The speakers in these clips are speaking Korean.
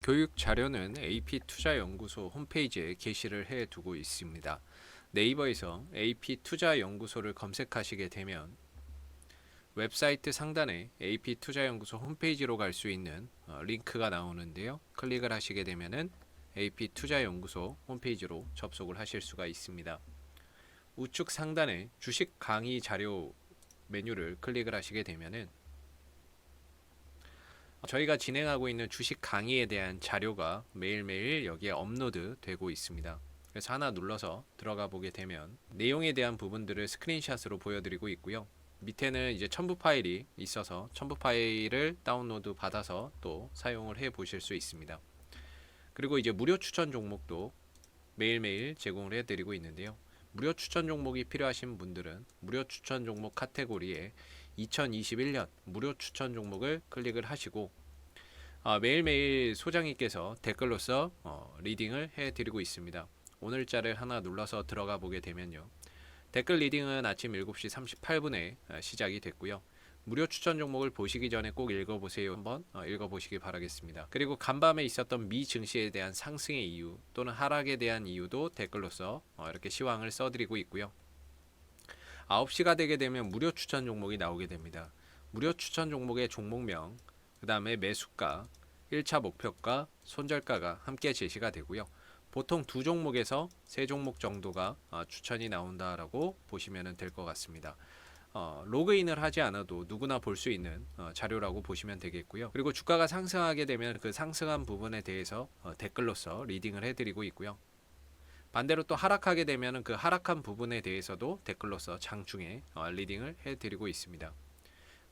교육 자료는 AP투자연구소 홈페이지에 게시를 해두고 있습니다. 네이버에서 AP투자연구소를 검색하시게 되면 웹사이트 상단에 AP투자연구소 홈페이지로 갈 수 있는 링크가 나오는데요. 클릭을 하시게 되면 AP투자연구소 홈페이지로 접속을 하실 수가 있습니다. 우측 상단에 주식 강의 자료 메뉴를 클릭을 하시게 되면 저희가 진행하고 있는 주식 강의에 대한 자료가 매일매일 여기에 업로드 되고 있습니다. 그래서 하나 눌러서 들어가 보게 되면 내용에 대한 부분들을 스크린샷으로 보여드리고 있고요. 밑에는 이제 첨부 파일이 있어서 첨부 파일을 다운로드 받아서 또 사용을 해 보실 수 있습니다. 그리고 이제 무료 추천 종목도 매일매일 제공을 해 드리고 있는데요. 무료 추천 종목이 필요하신 분들은 무료 추천 종목 카테고리에 2021년 무료 추천 종목을 클릭을 하시고 매일매일 소장님께서 댓글로서 리딩을 해드리고 있습니다. 오늘자를 하나 눌러서 들어가 보게 되면요. 댓글 리딩은 아침 7시 38분에 시작이 됐고요. 무료 추천 종목을 보시기 전에 꼭 읽어보세요. 한번 읽어보시기 바라겠습니다. 그리고 간밤에 있었던 미 증시에 대한 상승의 이유 또는 하락에 대한 이유도 댓글로서 이렇게 시황을 써드리고 있고요. 9시가 되게 되면 무료 추천 종목이 나오게 됩니다. 무료 추천 종목의 종목명, 그 다음에 매수가, 1차 목표가, 손절가가 함께 제시가 되고요. 보통 두 종목에서 세 종목 정도가 추천이 나온다라고 보시면 될 것 같습니다. 로그인을 하지 않아도 누구나 볼 수 있는 자료라고 보시면 되겠고요. 그리고 주가가 상승하게 되면 그 상승한 부분에 대해서 댓글로서 리딩을 해드리고 있고요. 반대로 또 하락하게 되면 그 하락한 부분에 대해서도 댓글로서 장중에 리딩을 해드리고 있습니다.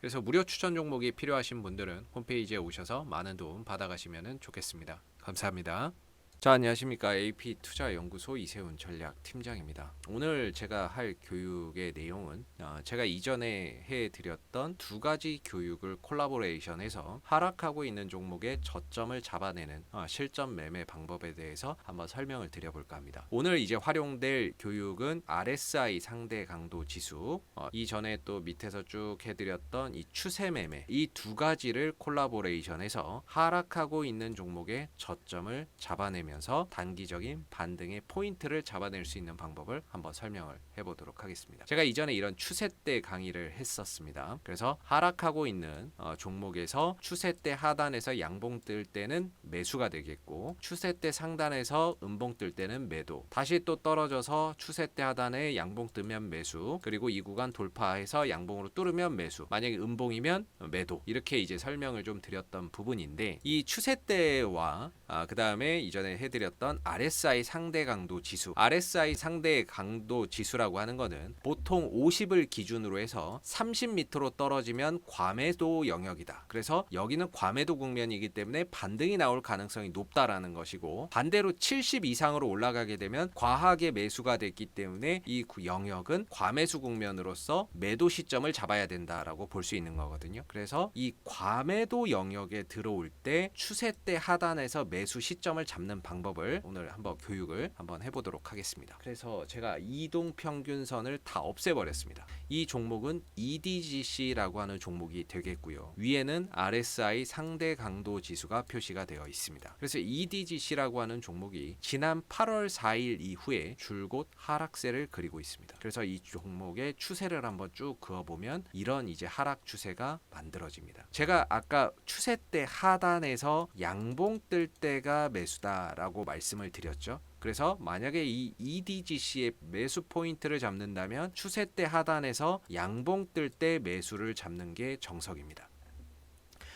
그래서 무료 추천 종목이 필요하신 분들은 홈페이지에 오셔서 많은 도움 받아가시면 좋겠습니다. 감사합니다. 자, 안녕하십니까. AP투자연구소 이세훈 전략팀장입니다. 오늘 제가 할 교육의 내용은 제가 이전에 해드렸던 두 가지 교육을 콜라보레이션해서 하락하고 있는 종목의 저점을 잡아내는 실전 매매 방법에 대해서 한번 설명을 드려볼까 합니다. 오늘 이제 활용될 교육은 RSI 상대 강도 지수, 이전에 또 밑에서 쭉 해드렸던 이 추세 매매, 이 두 가지를 콜라보레이션해서 하락하고 있는 종목의 저점을 잡아내면 단기적인 반등의 포인트를 잡아낼 수 있는 방법을 한번 설명을 해보도록 하겠습니다. 제가 이전에 이런 추세대 강의를 했었습니다. 그래서 하락하고 있는 종목에서 추세대 하단에서 양봉 뜰 때는 매수가 되겠고, 추세대 상단에서 음봉 뜰 때는 매도, 다시 또 떨어져서 추세대 하단에 양봉 뜨면 매수, 그리고 이 구간 돌파해서 양봉으로 뚫으면 매수, 만약에 음봉이면 매도, 이렇게 이제 설명을 좀 드렸던 부분인데, 이 추세대와 그 다음에 이전에 해드렸던 RSI 상대 강도 지수, RSI 상대 강도 지수라고 하는 거는 보통 50을 기준으로 해서 30m로 떨어지면 과매도 영역이다. 그래서 여기는 과매도 국면이기 때문에 반등이 나올 가능성이 높다라는 것이고, 반대로 70 이상으로 올라가게 되면 과하게 매수가 됐기 때문에 이 영역은 과매수 국면으로서 매도 시점을 잡아야 된다라고 볼 수 있는 거거든요. 그래서 이 과매도 영역에 들어올 때 추세대 하단에서 매수 시점을 잡는 방법을 오늘 한번 교육을 한번 해보도록 하겠습니다. 그래서 제가 이동 평균선을 다 없애버렸습니다. 이 종목은 EDGC라고 하는 종목이 되겠고요. 위에는 RSI 상대 강도 지수가 표시가 되어 있습니다. 그래서 EDGC라고 하는 종목이 지난 8월 4일 이후에 줄곧 하락세를 그리고 있습니다. 그래서 이 종목의 추세를 한번 쭉 그어보면 이런 이제 하락 추세가 만들어집니다. 제가 아까 추세대 하단에서 양봉 뜰 때가 매수다라고 말씀을 드렸죠. 그래서 만약에 이 EDGC의 매수 포인트를 잡는다면 추세대 하단에서 양봉 뜰 때 매수를 잡는 게 정석입니다.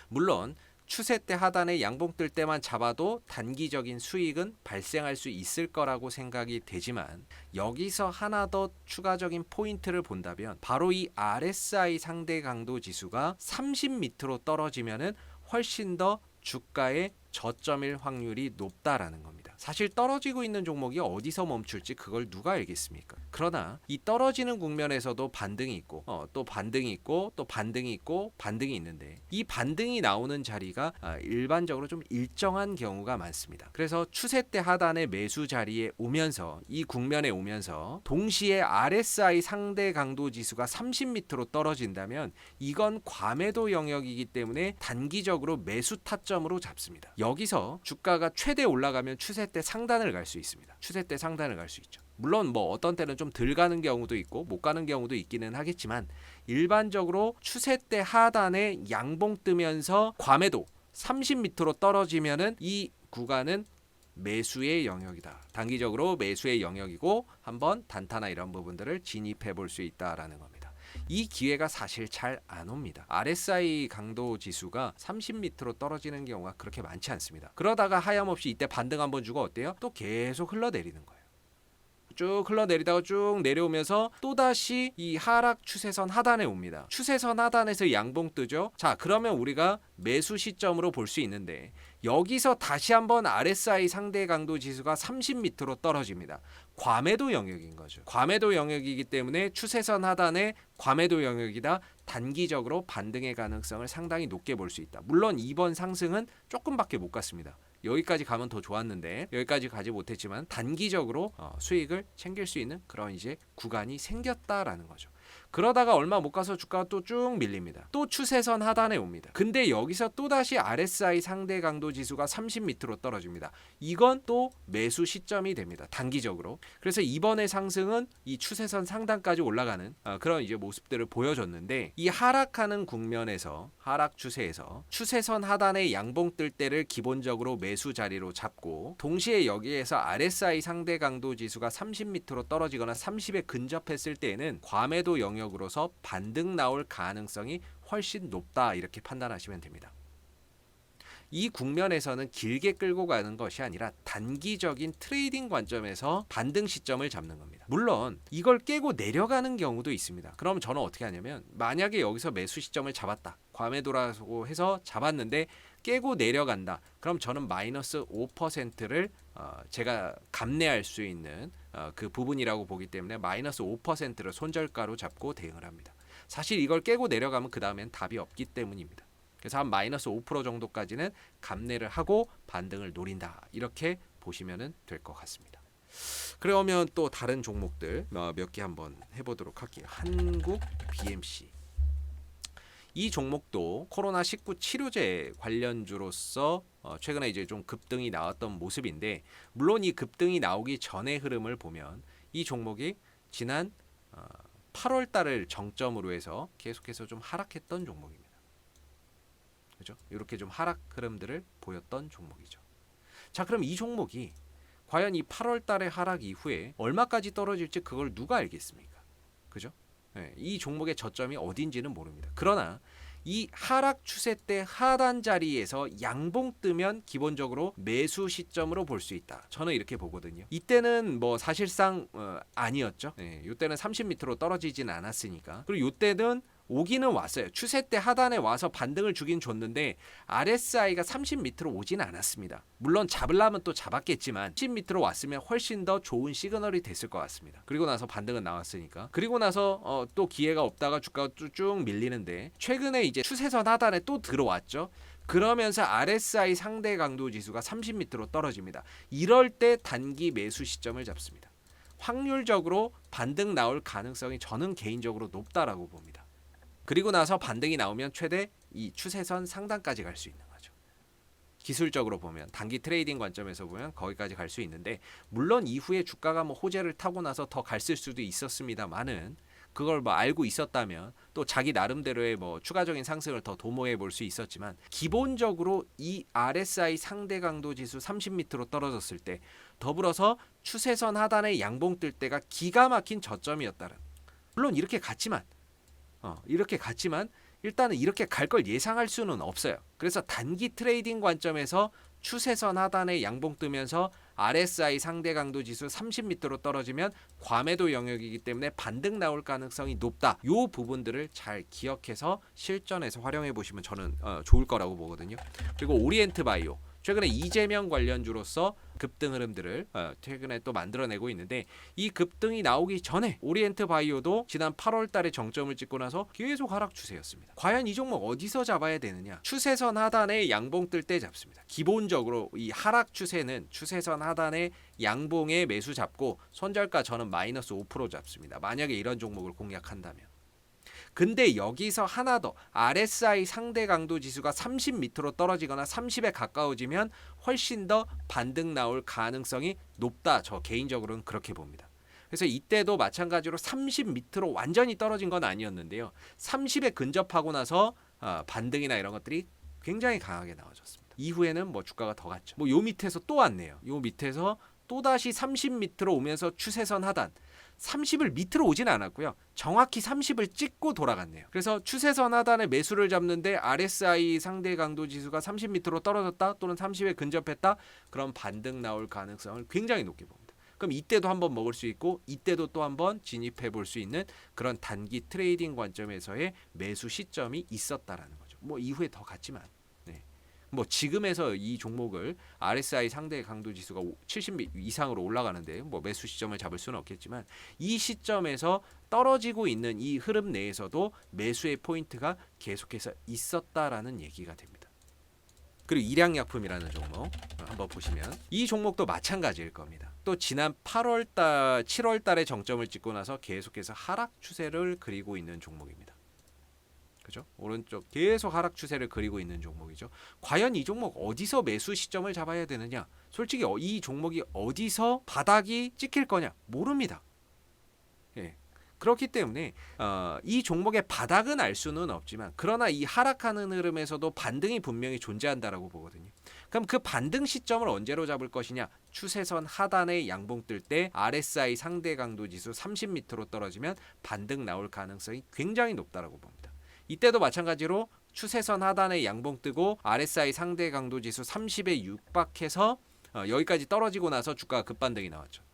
물론 추세대 하단에 양봉 뜰 때만 잡아도 단기적인 수익은 발생할 수 있을 거라고 생각이 되지만, 여기서 하나 더 추가적인 포인트를 본다면 바로 이 RSI 상대 강도 지수가 30m로 떨어지면은 훨씬 더 주가의 저점일 확률이 높다라는 겁니다. 사실 떨어지고 있는 종목이 어디서 멈출지 그걸 누가 알겠습니까? 그러나 이 떨어지는 국면에서도 반등이 있고 또 반등이 있고 또 반등이 있고 반등이 있는데 이 반등이 나오는 자리가 일반적으로 좀 일정한 경우가 많습니다. 그래서 추세대 하단의 매수 자리에 오면서 이 국면에 오면서 동시에 RSI 상대 강도 지수가 30m로 떨어진다면 이건 과매도 영역이기 때문에 단기적으로 매수 타점으로 잡습니다. 여기서 주가가 최대 올라가면 추세대 상단을 갈 수 있습니다. 추세대 상단을 갈 수 있죠. 물론 뭐 어떤 때는 좀 덜 가는 경우도 있고 못 가는 경우도 있기는 하겠지만 일반적으로 추세대 하단에 양봉 뜨면서 과매도 30m로 떨어지면은 이 구간은 매수의 영역이다. 단기적으로 매수의 영역이고 한번 단타나 이런 부분들을 진입해 볼 수 있다라는 겁니다. 이 기회가 사실 잘 안 옵니다. RSI 강도 지수가 30m로 떨어지는 경우가 그렇게 많지 않습니다. 그러다가 하염없이 이때 반등 한번 주고 어때요? 또 계속 흘러내리는 거예요. 쭉 흘러내리다가 쭉 내려오면서 또다시 이 하락 추세선 하단에 옵니다. 추세선 하단에서 양봉 뜨죠. 자, 그러면 우리가 매수 시점으로 볼 수 있는데 여기서 다시 한번 RSI 상대 강도 지수가 30m로 떨어집니다. 과매도 영역인 거죠. 과매도 영역이기 때문에 추세선 하단에 과매도 영역이다. 단기적으로 반등의 가능성을 상당히 높게 볼 수 있다. 물론 이번 상승은 조금밖에 못 갔습니다. 여기까지 가면 더 좋았는데 여기까지 가지 못했지만 단기적으로 수익을 챙길 수 있는 그런 이제 구간이 생겼다라는 거죠. 그러다가 얼마 못 가서 주가가 또 쭉 밀립니다. 또 추세선 하단에 옵니다. 근데 여기서 또다시 RSI 상대 강도 지수가 30m로 떨어집니다. 이건 또 매수 시점이 됩니다. 단기적으로. 그래서 이번의 상승은 이 추세선 상단까지 올라가는 그런 이제 모습들을 보여줬는데 이 하락하는 국면에서 하락 추세에서 추세선 하단에 양봉 뜰 때를 기본적으로 매수 자리로 잡고 동시에 여기에서 RSI 상대 강도 지수가 30m로 떨어지거나 30에 근접했을 때에는 과매도 영역으로서 반등 나올 가능성이 훨씬 높다 이렇게 판단하시면 됩니다. 이 국면에서는 길게 끌고 가는 것이 아니라 단기적인 트레이딩 관점에서 반등 시점을 잡는 겁니다. 물론 이걸 깨고 내려가는 경우도 있습니다. 그럼 저는 어떻게 하냐면 만약에 여기서 매수 시점을 잡았다. 과매도라고 해서 잡았는데 깨고 내려간다. 그럼 저는 마이너스 5%를 제가 감내할 수 있는 그 부분이라고 보기 때문에 마이너스 5%를 손절가로 잡고 대응을 합니다. 사실 이걸 깨고 내려가면 그 다음엔 답이 없기 때문입니다. 그래서 한 마이너스 5% 정도까지는 감내를 하고 반등을 노린다. 이렇게 보시면 될 것 같습니다. 그러면 또 다른 종목들 몇 개 한번 해보도록 할게요. 한국 BMC. 이 종목도 코로나19 치료제 관련주로서 최근에 이제 좀 급등이 나왔던 모습인데 물론 이 급등이 나오기 전의 흐름을 보면 이 종목이 지난 8월 달을 정점으로 해서 계속해서 좀 하락했던 종목입니다. 그죠? 이렇게 좀 하락 흐름들을 보였던 종목이죠. 자, 그럼 이 종목이 과연 이 8월 달의 하락 이후에 얼마까지 떨어질지 그걸 누가 알겠습니까? 그죠? 네, 이 종목의 저점이 어딘지는 모릅니다. 그러나 이 하락 추세 때 하단 자리에서 양봉 뜨면 기본적으로 매수 시점으로 볼 수 있다. 저는 이렇게 보거든요. 이때는 뭐 사실상 아니었죠. 네, 이때는 30m로 떨어지진 않았으니까. 그리고 이때는 오기는 왔어요. 추세 때 하단에 와서 반등을 주긴 줬는데 RSI가 30m로 오진 않았습니다. 물론 잡으려면 또 잡았겠지만 10m로 왔으면 훨씬 더 좋은 시그널이 됐을 것 같습니다. 그리고 나서 반등은 나왔으니까. 그리고 나서 또 기회가 없다가 주가가 쭉 밀리는데 최근에 이제 추세선 하단에 또 들어왔죠. 그러면서 RSI 상대 강도 지수가 30m로 떨어집니다. 이럴 때 단기 매수 시점을 잡습니다. 확률적으로 반등 나올 가능성이 저는 개인적으로 높다라고 봅니다. 그리고 나서 반등이 나오면 최대 이 추세선 상단까지 갈 수 있는 거죠. 기술적으로 보면 단기 트레이딩 관점에서 보면 거기까지 갈 수 있는데 물론 이후에 주가가 뭐 호재를 타고 나서 더 갔을 수도 있었습니다만은 그걸 뭐 알고 있었다면 또 자기 나름대로의 뭐 추가적인 상승을 더 도모해 볼 수 있었지만 기본적으로 이 RSI 상대 강도 지수 30m로 떨어졌을 때 더불어서 추세선 하단에 양봉 뜰 때가 기가 막힌 저점이었다는. 물론 이렇게 갔지만 일단은 이렇게 갈 걸 예상할 수는 없어요. 그래서 단기 트레이딩 관점에서 추세선 하단에 양봉 뜨면서 RSI 상대 강도 지수 30m로 떨어지면 과매도 영역이기 때문에 반등 나올 가능성이 높다. 이 부분들을 잘 기억해서 실전에서 활용해 보시면 저는 좋을 거라고 보거든요. 그리고 오리엔트 바이오 최근에 이재명 관련주로서 급등 흐름들을 최근에 또 만들어내고 있는데, 이 급등이 나오기 전에 오리엔트 바이오도 지난 8월 달에 정점을 찍고 나서 계속 하락 추세였습니다. 과연 이 종목 어디서 잡아야 되느냐? 추세선 하단에 양봉 뜰 때 잡습니다. 기본적으로 이 하락 추세는 추세선 하단에 양봉에 매수 잡고 손절가 저는 마이너스 5% 잡습니다. 만약에 이런 종목을 공략한다면. 근데 여기서 하나 더, RSI 상대 강도 지수가 30 밑으로 떨어지거나 30에 가까워지면 훨씬 더 반등 나올 가능성이 높다. 저 개인적으로는 그렇게 봅니다. 그래서 이때도 마찬가지로 30 밑으로 완전히 떨어진 건 아니었는데요. 30에 근접하고 나서 반등이나 이런 것들이 굉장히 강하게 나와줬습니다. 이후에는 뭐 주가가 더 갔죠. 뭐 요 밑에서 또 왔네요. 요 밑에서 또다시 30 밑으로 오면서 추세선 하단, 30을 밑으로 오진 않았고요. 정확히 30을 찍고 돌아갔네요. 그래서 추세선 하단에 매수를 잡는데 RSI 상대 강도 지수가 30 밑으로 떨어졌다 또는 30에 근접했다, 그럼 반등 나올 가능성을 굉장히 높게 봅니다. 그럼 이때도 한번 먹을 수 있고 이때도 또 한번 진입해 볼 수 있는 그런 단기 트레이딩 관점에서의 매수 시점이 있었다라는 거죠. 뭐 이후에 더 갔지만, 뭐 지금에서 이 종목을 RSI 상대 강도 지수가 70 이상으로 올라가는데 뭐 매수 시점을 잡을 수는 없겠지만, 이 시점에서 떨어지고 있는 이 흐름 내에서도 매수의 포인트가 계속해서 있었다라는 얘기가 됩니다. 그리고 일양약품이라는 종목 한번 보시면 이 종목도 마찬가지일 겁니다. 또 지난 8월달, 7월달에 정점을 찍고 나서 계속해서 하락 추세를 그리고 있는 종목입니다. 그죠? 오른쪽 계속 하락 추세를 그리고 있는 종목이죠. 과연 이 종목 어디서 매수 시점을 잡아야 되느냐? 솔직히 이 종목이 어디서 바닥이 찍힐 거냐? 모릅니다. 예. 그렇기 때문에 이 종목의 바닥은 알 수는 없지만, 그러나 이 하락하는 흐름에서도 반등이 분명히 존재한다라고 보거든요. 그럼 그 반등 시점을 언제로 잡을 것이냐? 추세선 하단에 양봉 뜰 때 RSI 상대 강도 지수 30 밑으로 떨어지면 반등 나올 가능성이 굉장히 높다라고 봅니다. 이때도 마찬가지로 추세선 하단에 양봉 뜨고 RSI 상대 강도 지수 30에 육박해서 여기까지 떨어지고 나서 주가가 급반등이 나왔죠.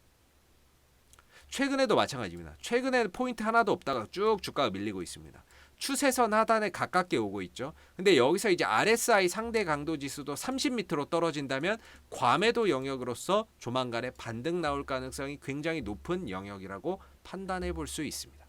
최근에도 마찬가지입니다. 최근에 포인트 하나도 없다가 쭉 주가가 밀리고 있습니다. 추세선 하단에 가깝게 오고 있죠. 근데 여기서 이제 RSI 상대 강도 지수도 30 밑으로 떨어진다면 과매도 영역으로서 조만간에 반등 나올 가능성이 굉장히 높은 영역이라고 판단해 볼 수 있습니다.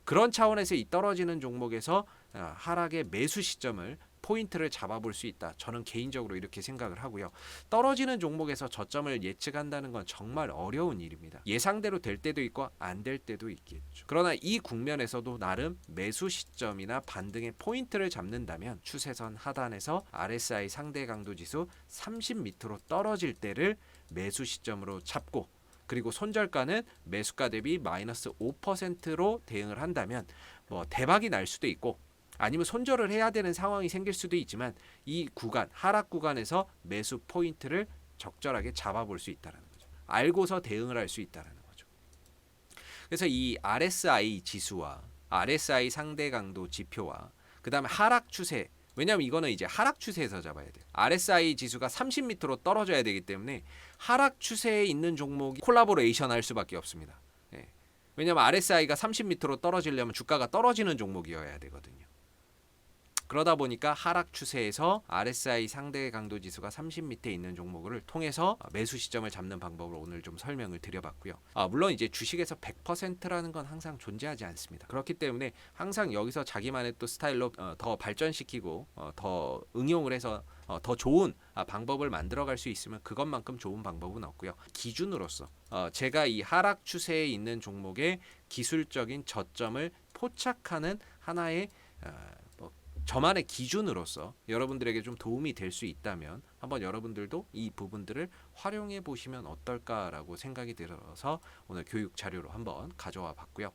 그런 차원에서 이 떨어지는 종목에서 하락의 매수 시점을, 포인트를 잡아볼 수 있다. 저는 개인적으로 이렇게 생각을 하고요. 떨어지는 종목에서 저점을 예측한다는 건 정말 어려운 일입니다. 예상대로 될 때도 있고 안 될 때도 있겠죠. 그러나 이 국면에서도 나름 매수 시점이나 반등의 포인트를 잡는다면 추세선 하단에서 RSI 상대 강도 지수 30 밑으로 떨어질 때를 매수 시점으로 잡고, 그리고 손절가는 매수가 대비 마이너스 5%로 대응을 한다면 뭐 대박이 날 수도 있고, 아니면 손절을 해야 되는 상황이 생길 수도 있지만, 이 구간, 하락 구간에서 매수 포인트를 적절하게 잡아볼 수 있다는 거죠. 알고서 대응을 할 수 있다는 거죠. 그래서 이 RSI 지수와 RSI 상대 강도 지표와 그 다음에 하락 추세, 왜냐하면 이거는 이제 하락 추세에서 잡아야 돼요. RSI 지수가 30 밑으로 떨어져야 되기 때문에 하락 추세에 있는 종목이 콜라보레이션 할 수밖에 없습니다. 왜냐하면 RSI가 30 밑으로 떨어지려면 주가가 떨어지는 종목이어야 되거든요. 그러다 보니까 하락 추세에서 RSI 상대 강도 지수가 30 밑에 있는 종목을 통해서 매수 시점을 잡는 방법을 오늘 좀 설명을 드려봤고요. 물론 이제 주식에서 100%라는 건 항상 존재하지 않습니다. 그렇기 때문에 항상 여기서 자기만의 또 스타일로 더 발전시키고 더 응용을 해서 더 좋은 방법을 만들어갈 수 있으면 그것만큼 좋은 방법은 없고요. 기준으로서 제가 이 하락 추세에 있는 종목의 기술적인 저점을 포착하는 하나의 저만의 기준으로서 여러분들에게 좀 도움이 될 수 있다면 한번 여러분들도 이 부분들을 활용해 보시면 어떨까라고 생각이 들어서 오늘 교육 자료로 한번 가져와 봤고요.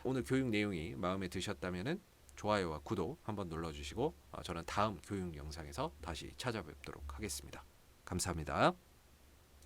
오늘 교육 내용이 마음에 드셨다면 좋아요와 구독 한번 눌러주시고 저는 다음 교육 영상에서 다시 찾아뵙도록 하겠습니다. 감사합니다.